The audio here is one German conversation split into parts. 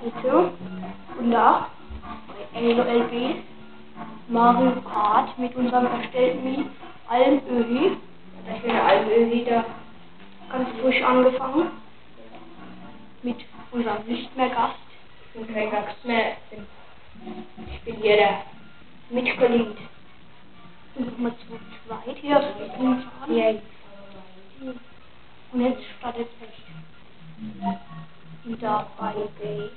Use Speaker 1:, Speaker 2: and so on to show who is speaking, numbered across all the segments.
Speaker 1: Bitte. Und da bei LB Mario Kart mit unserem erstellten Mini Almöhi.
Speaker 2: Das ist eine Almöhi da.
Speaker 1: Ganz frisch angefangen. Mit unserem nicht mehr Gast.
Speaker 2: Ich bin kein Gast mehr. Ich bin hier der Mitglied.
Speaker 1: Und nochmal zu zweit hier.
Speaker 2: Yay.
Speaker 1: Und jetzt startet echt. Wieder bei B.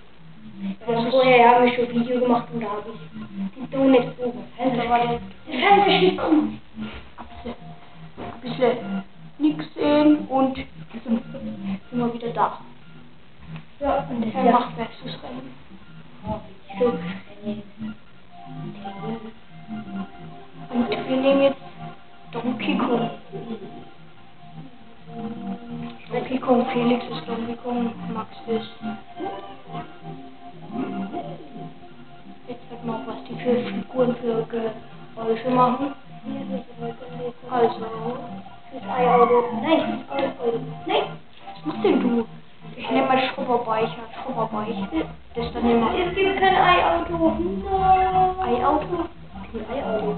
Speaker 2: Vorher haben wir schon ein Video gemacht und da habe ich die Donut oben.
Speaker 1: Da war der
Speaker 2: Fernseher gut.
Speaker 1: ein bisschen nichts sehen und sind wir wieder da.
Speaker 2: Ja, und
Speaker 1: Er macht Versusrennen. Und wir nehmen jetzt Donkey Kong. Donkey Kong, Felix ist Donkey Kong, Max ist. Jetzt wird mal was die für Figuren für Geräusche machen. Also,
Speaker 2: Das Ei-Auto. Nein, Ei-Auto. Nein.
Speaker 1: was machst denn du? Ich nehme mal Schrubberbeicher. Das dann immer.
Speaker 2: Es gibt kein Ei-Auto. No.
Speaker 1: Ei-Auto?
Speaker 2: Kein Ei-Auto.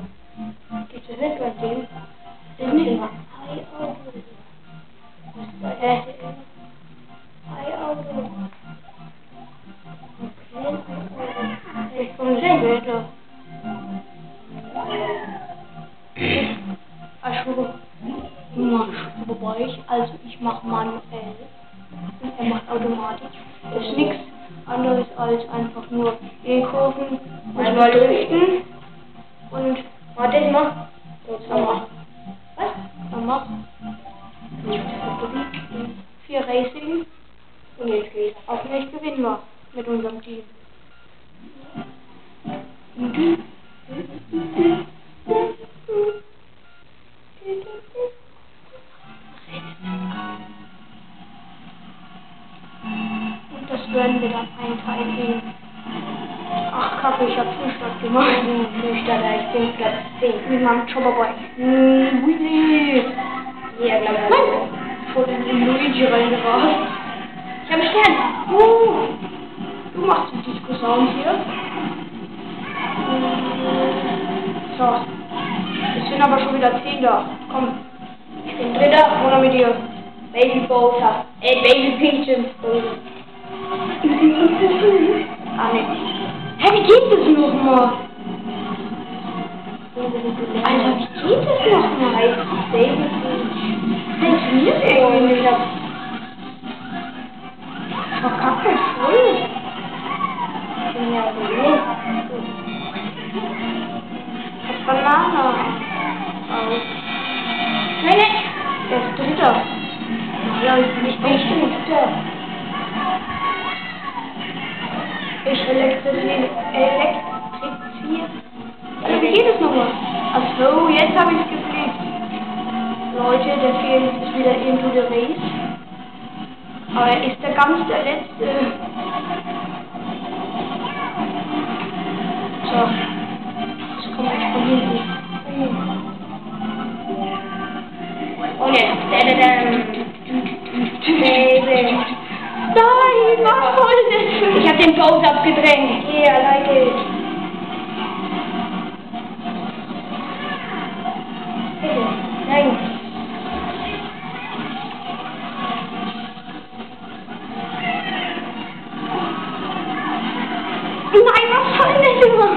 Speaker 1: Geht das nicht bei dem?
Speaker 2: Das ist immer Ei-Auto. Ei-Auto.
Speaker 1: Ich komme später. Du machst Schrubberbeich, also ich mache manuell. Und er macht automatisch. Das ist nichts anderes als einfach nur E-Kurven,
Speaker 2: Einmal
Speaker 1: driften und
Speaker 2: warte, ich mach.
Speaker 1: dann mach.
Speaker 2: Was?
Speaker 1: Dann mach. 4 Racing.
Speaker 2: Und jetzt geht's.
Speaker 1: Hoffentlich gewinnen wir mit unserem Team. Und das werden wir dann einteilen in. Ach Kacke, ich hab Frühstück gemacht.
Speaker 2: Ich bin Platz 10.
Speaker 1: Mit meinem Chopperbike. Willy!
Speaker 2: Ja, glaube
Speaker 1: Voll in den Luigi reingerast.
Speaker 2: ich. habe einen Stern.
Speaker 1: Du machst die Diskussion hier. So. Es sind aber schon wieder 10 da. Komm.
Speaker 2: Ich bin Dritter.
Speaker 1: Oder mit dir.
Speaker 2: Baby Bowser. Baby Peaches.
Speaker 1: Ah, ne. Hä, wie geht das nochmal? Alter, wie geht das nochmal?
Speaker 2: Baby Peach.
Speaker 1: Funktioniert irgendwie nicht. Ich verkacke voll.
Speaker 2: Ich bin ja so.
Speaker 1: Das Banane. Aus.
Speaker 2: Nein, nein.
Speaker 1: Der ist Dritter. Ja, ich bin nicht
Speaker 2: Dritter.
Speaker 1: Ich elektrifiziere. Also, wie geht es nochmal? Achso, jetzt habe ich es geklickt. Leute, der Felix ist wieder into the race. Aber er ist der Letzte. So. Jetzt komme ich von hinten.
Speaker 2: Und jetzt. Baby.
Speaker 1: Nein, was soll das?
Speaker 2: Ich habe den Bowser abgedrängt. Geh alleine. Bitte. Nein.
Speaker 1: Nein, was soll das immer?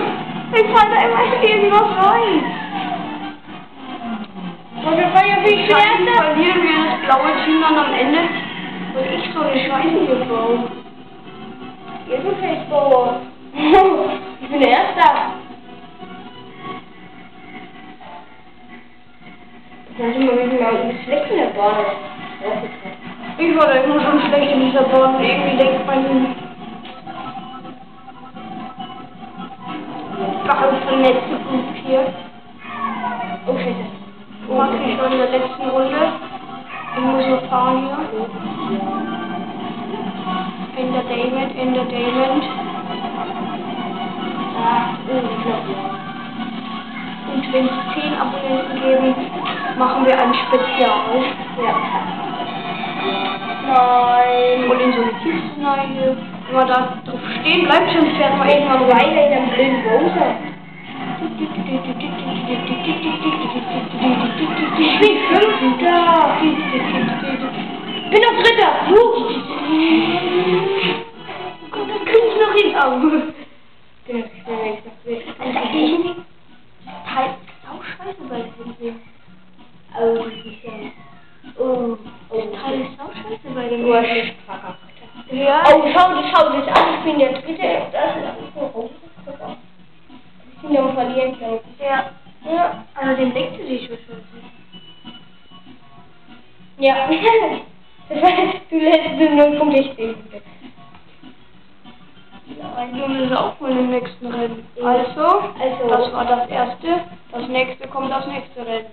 Speaker 1: Ich falle da immer in irgendwas rein.
Speaker 2: Und wir wollen ja viel
Speaker 1: Scheiße,
Speaker 2: schwerer.
Speaker 1: verlieren wir das blaue Team dann am Ende, weil ich so eine Scheiße hier baue.
Speaker 2: Ihr seid Festbauer. Ich bin der Erste. Dann sind wir mit dem schlecht in der Bahn.
Speaker 1: Ich war da immer schon schlecht in dieser Bahn und irgendwie denkt man ganz verletzte Punkt hier.
Speaker 2: Oh, Scheiße.
Speaker 1: Max ist schon in der letzten Runde. Ich muss noch fahren hier. Entertainment. Und wenn es 10 Abonnenten geben, machen wir ein Spezial.
Speaker 2: Ja. Nein.
Speaker 1: Und in so eine Kiste rein. Wenn man da drauf stehen bleibt, schon fährt man irgendwann
Speaker 2: weiter in einem blöden Browser. Ich bin Fünfter.
Speaker 1: Bin auf Dritter. Komm, das krieg ich noch hin. Alter, ich Teil sau scheiße bei dem hier.
Speaker 2: Oh,
Speaker 1: Das Teil ist sau scheiße bei dem
Speaker 2: du hast
Speaker 1: hier.
Speaker 2: nicht verkackt.
Speaker 1: Ja.
Speaker 2: Oh, schau das an, ich bin der Dritte. Das ist auch so. Ich bin am Verlieren, glaube ich.
Speaker 1: Ja. Ja. Also den denkt sie sich wahrscheinlich.
Speaker 2: Ja. Du lässt nur vom Licht.
Speaker 1: Du willst auch wohl im nächsten Rennen. Also, das war das erste. Das nächste kommt das nächste Rennen.